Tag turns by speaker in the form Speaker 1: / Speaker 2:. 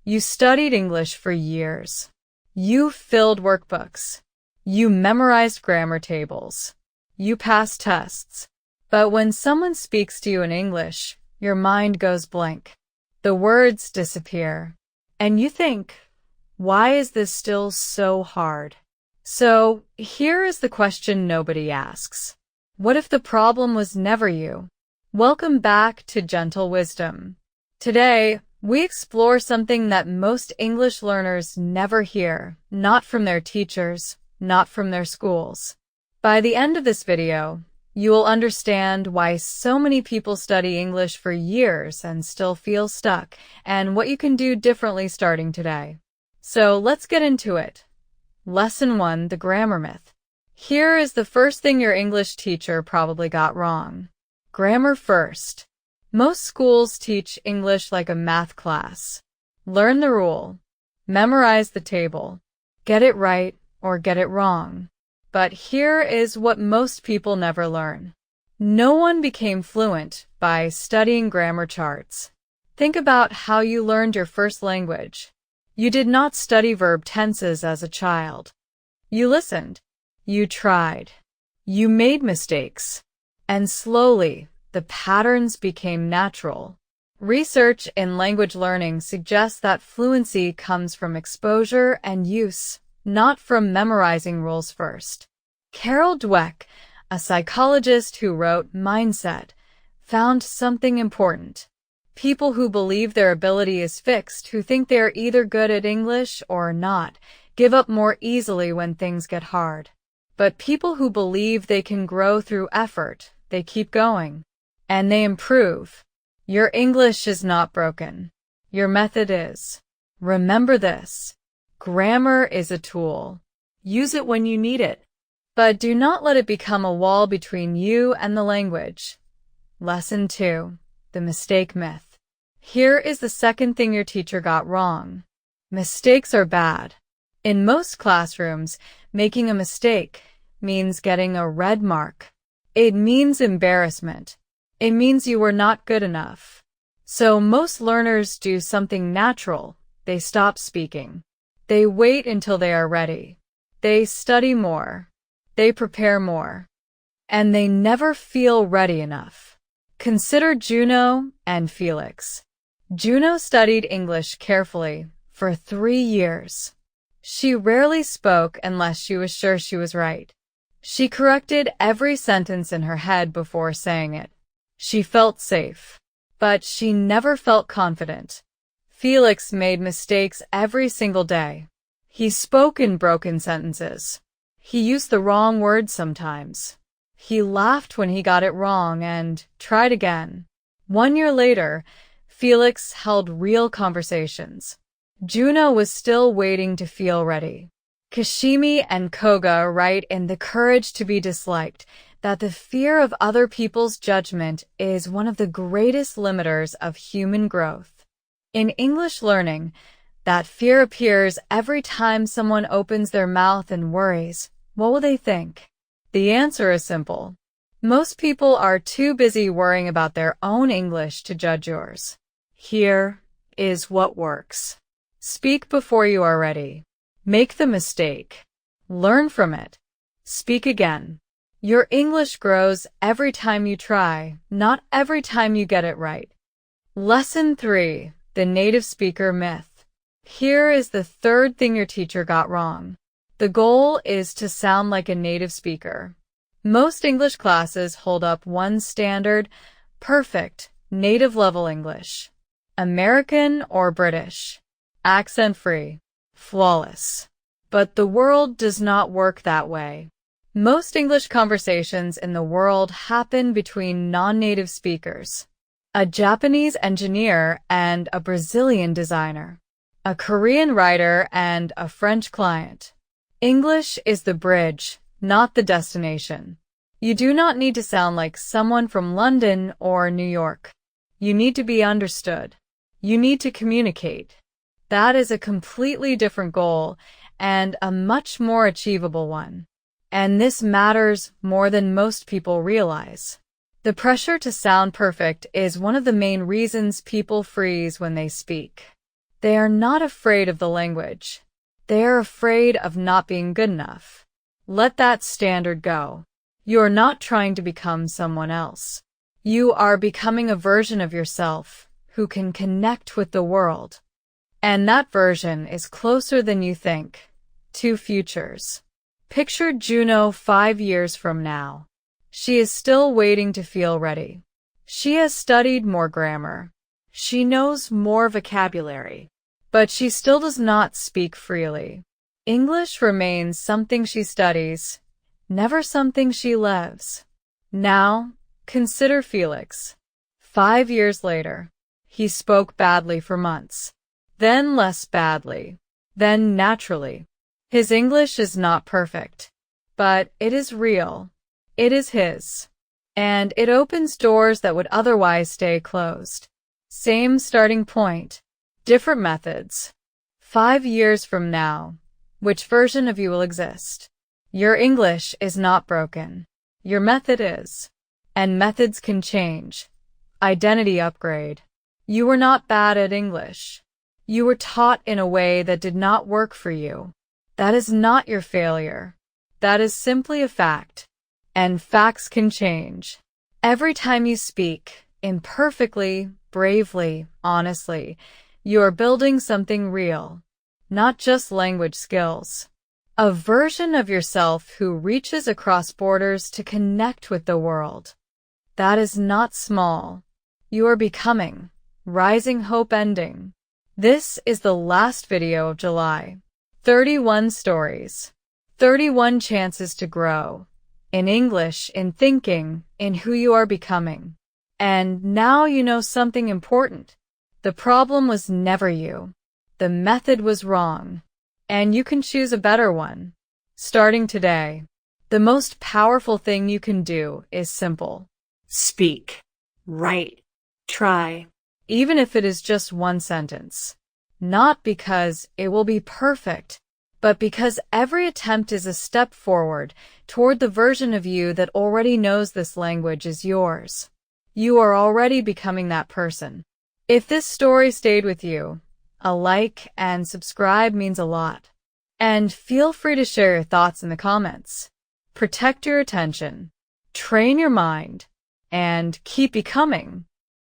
Speaker 1: You studied English for years. You filled workbooks. You memorized grammar tables. You passed tests. But when someone speaks to you in English, your mind goes blank. The words disappear. And you think, why is this still so hard? So, here is the question nobody asks. What if the problem was never you? Welcome back to Gentle Wisdom. Today, we explore something that most English learners never hear, not from their teachers, not from their schools. By the end of this video, you will understand why so many people study English for years and still feel stuck, and what you can do differently starting today. So let's get into it. Lesson 1, the grammar myth. Here is the first thing your English teacher probably got wrong. Grammar first. Most schools teach English like a math class. Learn the rule. Memorize the table. Get it right or get it wrong. But here is what most people never learn. No one became fluent by studying grammar charts. Think about how you learned your first language. You did not study verb tenses as a child. You listened. You tried. You made mistakes. And slowly, the patterns became natural. Research in language learning suggests that fluency comes from exposure and use, not from memorizing rules first. Carol Dweck, a psychologist who wrote Mindset, found something important. People who believe their ability is fixed, who think they are either good at English or not, give up more easily when things get hard. But people who believe they can grow through effort, they keep going. And they improve. Your English is not broken. Your method is. Remember this. Grammar is a tool. Use it when you need it. But do not let it become a wall between you and the language. Lesson 2. The mistake myth. Here is the second thing your teacher got wrong. Mistakes are bad. In most classrooms, making a mistake means getting a red mark. It means embarrassment. It means you were not good enough. So most learners do something natural. They stop speaking. They wait until they are ready. They study more. They prepare more. And they never feel ready enough. Consider Juno and Felix. Juno studied English carefully for 3 years. She rarely spoke unless she was sure she was right. She corrected every sentence in her head before saying it. She felt safe, but she never felt confident. Felix made mistakes every single day. He spoke in broken sentences. He used the wrong words sometimes. He laughed when he got it wrong and tried again. 1 year later, Felix held real conversations. Juno was still waiting to feel ready. Kashimi and Koga write in The Courage to be Disliked that the fear of other people's judgment is one of the greatest limiters of human growth. In English learning, that fear appears every time someone opens their mouth and worries, what will they think? The answer is simple. Most people are too busy worrying about their own English to judge yours. Here is what works. Speak before you are ready. Make the mistake. Learn from it. Speak again. Your English grows every time you try, not every time you get it right. Lesson 3. The native speaker myth. Here is the third thing your teacher got wrong. The goal is to sound like a native speaker. Most English classes hold up one standard, perfect, native-level English. American or British. Accent-free. Flawless. But the world does not work that way. Most English conversations in the world happen between non-native speakers. A Japanese engineer and a Brazilian designer. A Korean writer and a French client. English is the bridge, not the destination. You do not need to sound like someone from London or New York. You need to be understood. You need to communicate. That is a completely different goal and a much more achievable one. And this matters more than most people realize. The pressure to sound perfect is one of the main reasons people freeze when they speak. They are not afraid of the language. They are afraid of not being good enough. Let that standard go. You are not trying to become someone else. You are becoming a version of yourself who can connect with the world. And that version is closer than you think. 2 futures. Picture Juno 5 years from now. She is still waiting to feel ready. She has studied more grammar. She knows more vocabulary. But she still does not speak freely. English remains something she studies, never something she lives. Now, consider Felix. 5 years later, he spoke badly for months, then less badly, then naturally. His English is not perfect, but it is real. It is his. And it opens doors that would otherwise stay closed. Same starting point, different methods. 5 years from now, which version of you will exist? Your English is not broken. Your method is. And methods can change. Identity upgrade. You were not bad at English. You were taught in a way that did not work for you. That is not your failure. That is simply a fact. And facts can change. Every time you speak, imperfectly, bravely, honestly, you are building something real. Not just language skills. A version of yourself who reaches across borders to connect with the world. That is not small. You are becoming. Rising hope ending. This is the last video of July. 31 stories. 31 chances to grow. In English, in thinking, in who you are becoming. And now you know something important. The problem was never you. The method was wrong. And you can choose a better one. Starting today. The most powerful thing you can do is simple.
Speaker 2: Speak. Write. Try.
Speaker 1: Even if it is just one sentence. Not because it will be perfect, but because every attempt is a step forward toward the version of you that already knows this language is yours. You are already becoming that person. If this story stayed with you, a like and subscribe means a lot. And feel free to share your thoughts in the comments. Protect your attention, train your mind, and keep becoming.